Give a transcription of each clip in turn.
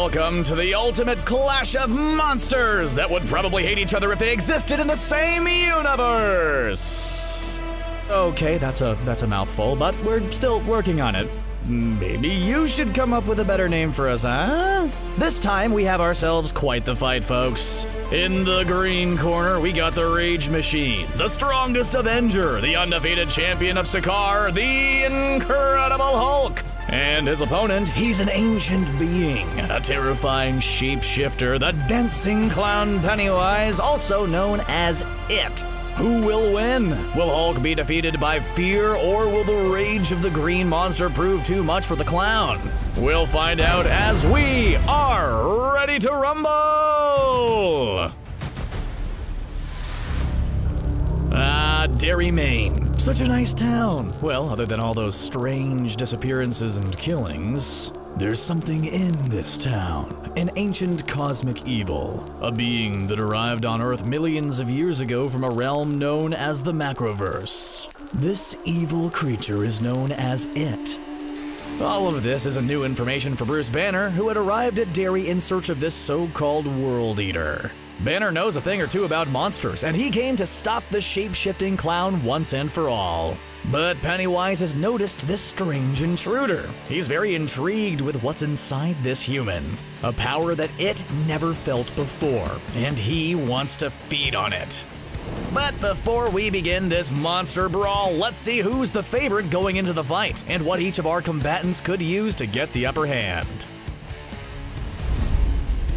welcome to the ultimate clash of monsters that would probably hate each other if they existed in the same universe. Okay, that's a mouthful, but we're still working on it. Maybe you should come up with a better name for us, huh? This time we have ourselves quite the fight, folks. In the green corner, we got the Rage Machine, the strongest Avenger, the undefeated champion of Sakaar, the Incredible Hulk. And his opponent, he's an ancient being, a terrifying shapeshifter, the dancing clown Pennywise, also known as It. Who will win? Will Hulk be defeated by fear, or will the rage of the green monster prove too much for the clown? We'll find out as we are ready to rumble! Derry, Maine. Such a nice town. Well, other than all those strange disappearances and killings, there's something in this town. An ancient cosmic evil. A being that arrived on Earth millions of years ago from a realm known as the Macroverse. This evil creature is known as It. All of this isn't new information for Bruce Banner, who had arrived at Derry in search of this so-called World Eater. Banner knows a thing or two about monsters, and he came to stop the shape-shifting clown once and for all. But Pennywise has noticed this strange intruder. He's very intrigued with what's inside this human, a power that It never felt before, and he wants to feed on it. But before we begin this monster brawl, let's see who's the favorite going into the fight, and what each of our combatants could use to get the upper hand.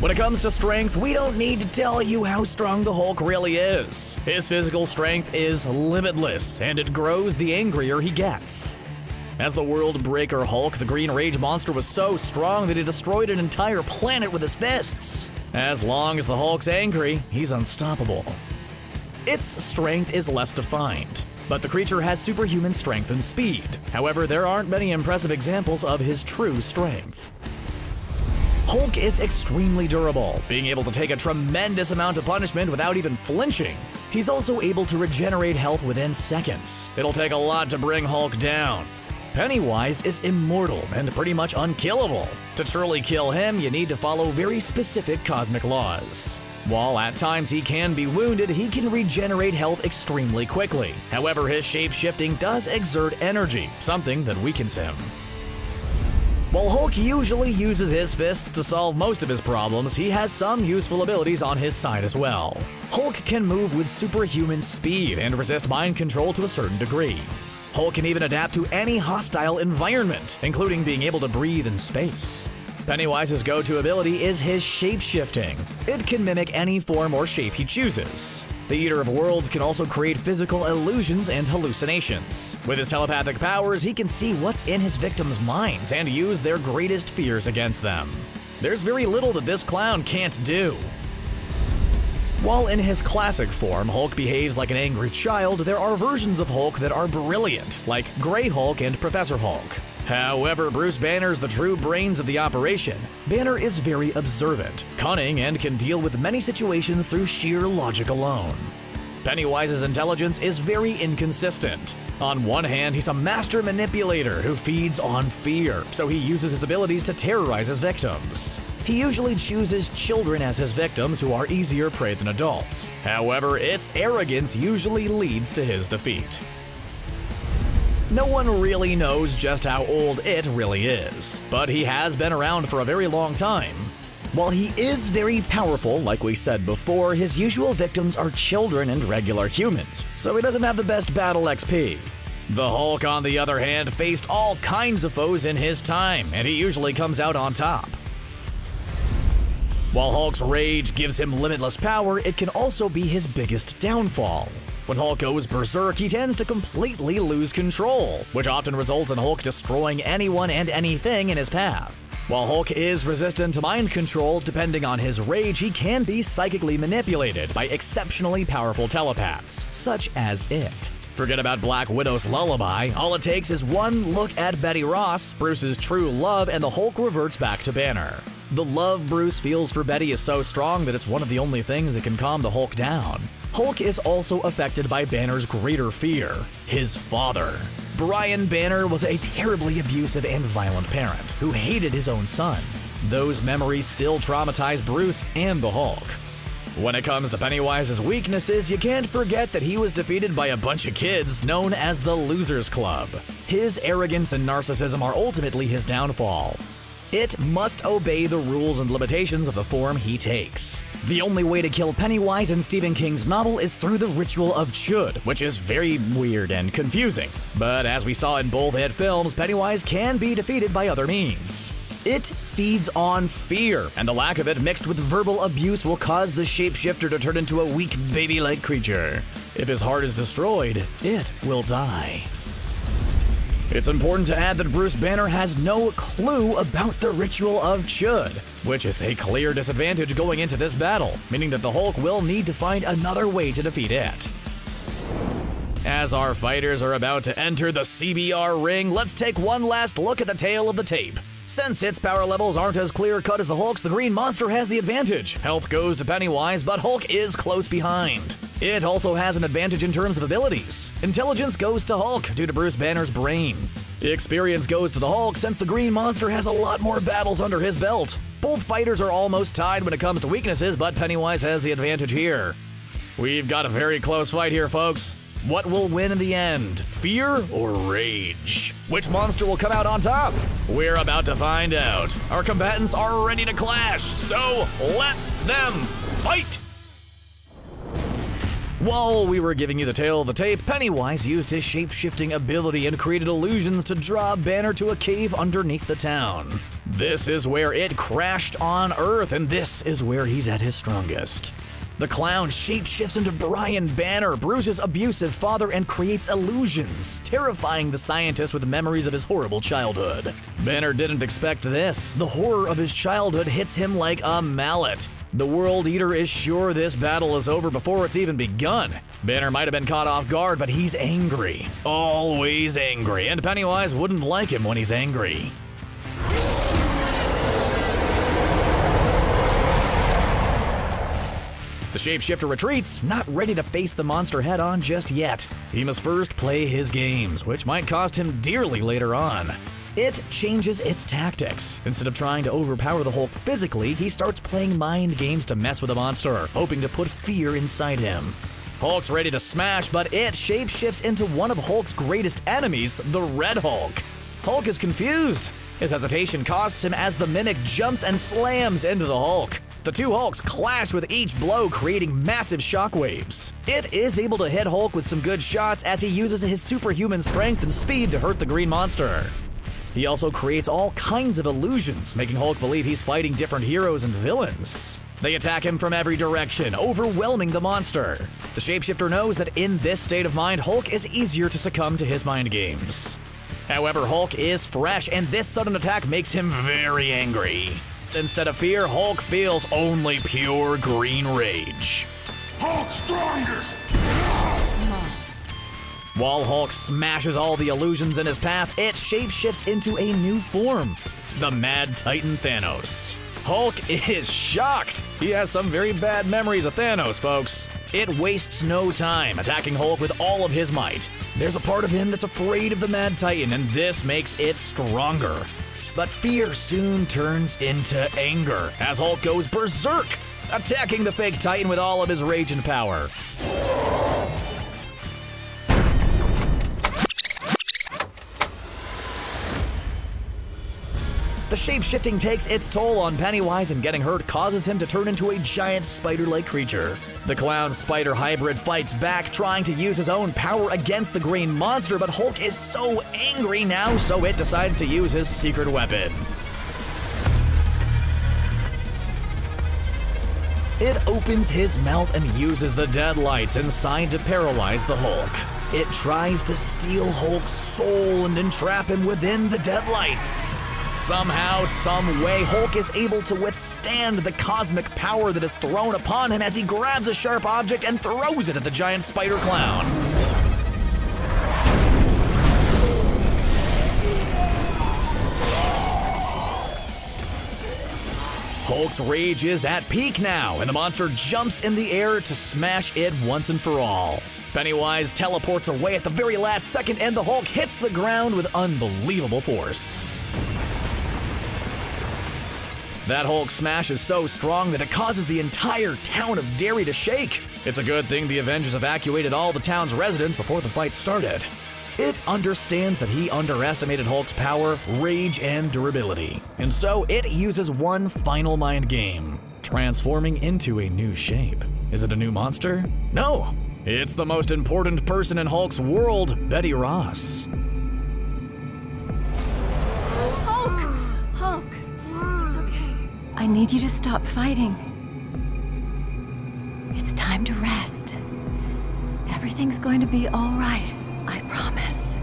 When it comes to strength, we don't need to tell you how strong the Hulk really is. His physical strength is limitless, and it grows the angrier he gets. As the World Breaker Hulk, the Green Rage monster was so strong that he destroyed an entire planet with his fists. As long as the Hulk's angry, he's unstoppable. Its strength is less defined, but the creature has superhuman strength and speed. However, there aren't many impressive examples of his true strength. Hulk is extremely durable, being able to take a tremendous amount of punishment without even flinching. He's also able to regenerate health within seconds. It'll take a lot to bring Hulk down. Pennywise is immortal and pretty much unkillable. To truly kill him, you need to follow very specific cosmic laws. While at times he can be wounded, he can regenerate health extremely quickly. However, his shape-shifting does exert energy, something that weakens him. While Hulk usually uses his fists to solve most of his problems, he has some useful abilities on his side as well. Hulk can move with superhuman speed and resist mind control to a certain degree. Hulk can even adapt to any hostile environment, including being able to breathe in space. Pennywise's go-to ability is his shape-shifting. It can mimic any form or shape he chooses. The Eater of Worlds can also create physical illusions and hallucinations. With his telepathic powers, he can see what's in his victims' minds and use their greatest fears against them. There's very little that this clown can't do. While in his classic form, Hulk behaves like an angry child, there are versions of Hulk that are brilliant, like Grey Hulk and Professor Hulk. However, Bruce Banner's the true brains of the operation. Banner is very observant, cunning, and can deal with many situations through sheer logic alone. Pennywise's intelligence is very inconsistent. On one hand, he's a master manipulator who feeds on fear, so he uses his abilities to terrorize his victims. He usually chooses children as his victims who are easier prey than adults. However, its arrogance usually leads to his defeat. No one really knows just how old It really is, but he has been around for a very long time. While he is very powerful, like we said before, his usual victims are children and regular humans, so he doesn't have the best battle XP. The Hulk, on the other hand, faced all kinds of foes in his time, and he usually comes out on top. While Hulk's rage gives him limitless power, it can also be his biggest downfall. When Hulk goes berserk, he tends to completely lose control, which often results in Hulk destroying anyone and anything in his path. While Hulk is resistant to mind control, depending on his rage, he can be psychically manipulated by exceptionally powerful telepaths, such as It. Forget about Black Widow's lullaby, all it takes is one look at Betty Ross, Bruce's true love, and the Hulk reverts back to Banner. The love Bruce feels for Betty is so strong that it's one of the only things that can calm the Hulk down. Hulk is also affected by Banner's greater fear, his father. Brian Banner was a terribly abusive and violent parent who hated his own son. those memories still traumatize Bruce and the Hulk. When it comes to Pennywise's weaknesses, you can't forget that he was defeated by a bunch of kids known as the Losers Club. His arrogance and narcissism are ultimately his downfall. It must obey the rules and limitations of the form he takes. The only way to kill Pennywise in Stephen King's novel is through the ritual of Chud, which is very weird and confusing. But as we saw in both hit films, Pennywise can be defeated by other means. It feeds on fear, and the lack of it mixed with verbal abuse will cause the shapeshifter to turn into a weak baby-like creature. If his heart is destroyed, it will die. It's important to add that Bruce Banner has no clue about the ritual of Chud, which is a clear disadvantage going into this battle, meaning that the Hulk will need to find another way to defeat it. As our fighters are about to enter the CBR ring, let's take one last look at the tail of the tape. Since its power levels aren't as clear-cut as the Hulk's, the Green Monster has the advantage. Health goes to Pennywise, but Hulk is close behind. It also has an advantage in terms of abilities. Intelligence goes to Hulk due to Bruce Banner's brain. Experience goes to the Hulk since the Green Monster has a lot more battles under his belt. Both fighters are almost tied when it comes to weaknesses, but Pennywise has the advantage here. We've got a very close fight here, folks. What will win in the end? Fear or rage? Which monster will come out on top? We're about to find out. Our combatants are ready to clash, so let them fight! While we were giving you the tale of the tape, Pennywise used his shape-shifting ability and created illusions to draw Banner to a cave underneath the town. This is where it crashed on Earth, and this is where he's at his strongest. The clown shapeshifts into Brian Banner, Bruce's abusive father, and creates illusions, terrifying the scientist with memories of his horrible childhood. Banner didn't expect this. The horror of his childhood hits him like a mallet. The World Eater is sure this battle is over before it's even begun. Banner might have been caught off guard, but he's angry. Always angry, and Pennywise wouldn't like him when he's angry. The shapeshifter retreats, not ready to face the monster head-on just yet. He must first play his games, which might cost him dearly later on. It changes its tactics. Instead of trying to overpower the Hulk physically, he starts playing mind games to mess with the monster, hoping to put fear inside him. Hulk's ready to smash, but it shapeshifts into one of Hulk's greatest enemies, the Red Hulk. Hulk is confused. His hesitation costs him as the Mimic jumps and slams into the Hulk. The two Hulks clash with each blow, creating massive shockwaves. It is able to hit Hulk with some good shots as he uses his superhuman strength and speed to hurt the Green Monster. He also creates all kinds of illusions, making Hulk believe he's fighting different heroes and villains. They attack him from every direction, overwhelming the monster. The shapeshifter knows that in this state of mind, Hulk is easier to succumb to his mind games. However, Hulk is fresh, and this sudden attack makes him very angry. Instead of fear, Hulk feels only pure green rage. Hulk's strongest! While Hulk smashes all the illusions in his path, it shapeshifts into a new form, the Mad Titan Thanos. Hulk is shocked. He has some very bad memories of Thanos, folks. It wastes no time attacking Hulk with all of his might. There's a part of him that's afraid of the Mad Titan, and this makes it stronger. But fear soon turns into anger as Hulk goes berserk, attacking the fake Titan with all of his rage and power. The shape-shifting takes its toll on Pennywise, and getting hurt causes him to turn into a giant spider-like creature. The clown-spider hybrid fights back, trying to use his own power against the Green Monster, but Hulk is so angry now, so it decides to use his secret weapon. It opens his mouth and uses the deadlights inside to paralyze the Hulk. It tries to steal Hulk's soul and entrap him within the deadlights. Somehow, some way, Hulk is able to withstand the cosmic power that is thrown upon him as he grabs a sharp object and throws it at the giant spider clown. Hulk's rage is at peak now, and the monster jumps in the air to smash it once and for all. Pennywise teleports away at the very last second, and the Hulk hits the ground with unbelievable force. That Hulk smash is so strong that it causes the entire town of Derry to shake. It's a good thing the Avengers evacuated all the town's residents before the fight started. It understands that he underestimated Hulk's power, rage, and durability, and so it uses one final mind game, transforming into a new shape. Is it a new monster? No! It's the most important person in Hulk's world, Betty Ross. Hulk! It's okay. I need you to stop fighting. It's time to rest. Everything's going to be all right. I promise.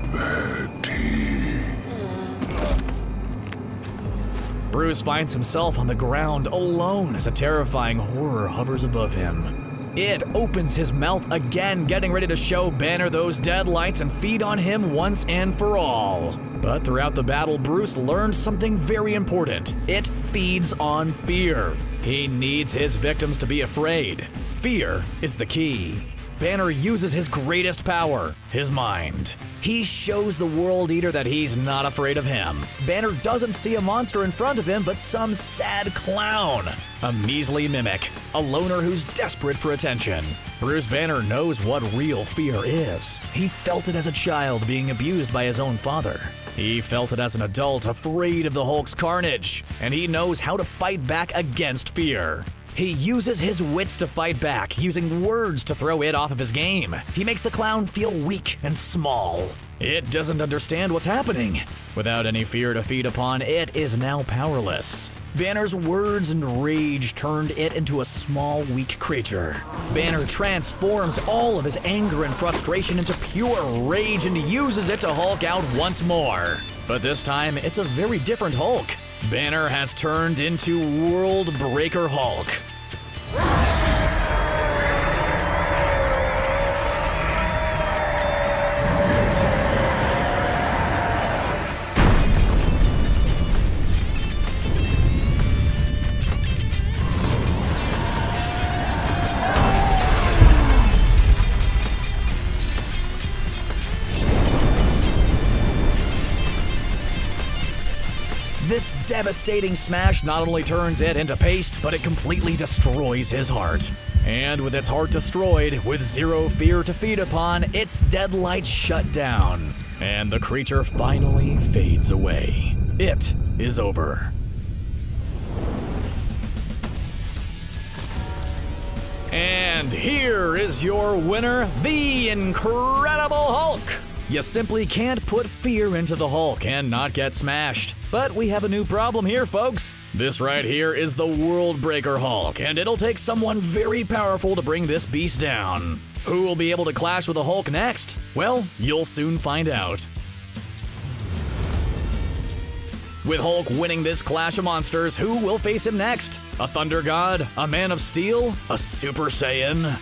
Bruce finds himself on the ground alone as a terrifying horror hovers above him. It opens his mouth again, getting ready to show Banner those deadlights and feed on him once and for all. But throughout the battle, Bruce learned something very important. It feeds on fear. He needs his victims to be afraid. Fear is the key. Banner uses his greatest power, his mind. He shows the World Eater that he's not afraid of him. Banner doesn't see a monster in front of him, but some sad clown. A measly mimic, a loner who's desperate for attention. Bruce Banner knows what real fear is. He felt it as a child being abused by his own father. He felt it as an adult afraid of the Hulk's carnage, and he knows how to fight back against fear. He uses his wits to fight back, using words to throw it off of his game. He makes the clown feel weak and small. It doesn't understand what's happening. Without any fear to feed upon, it is now powerless. Banner's words and rage turned it into a small, weak creature. Banner transforms all of his anger and frustration into pure rage and uses it to Hulk out once more. But this time, it's a very different Hulk. Banner has turned into World Breaker Hulk. This devastating smash not only turns it into paste, but it completely destroys his heart. And with its heart destroyed, with zero fear to feed upon, its deadlights shut down, and the creature finally fades away. It is over. And here is your winner, the Incredible Hulk! You simply can't put fear into the Hulk and not get smashed. But we have a new problem here, folks. This right here is the World Breaker Hulk, and it'll take someone very powerful to bring this beast down. Who will be able to clash with the Hulk next? Well, you'll soon find out. With Hulk winning this clash of monsters, who will face him next? A Thunder God? A Man of Steel? A Super Saiyan?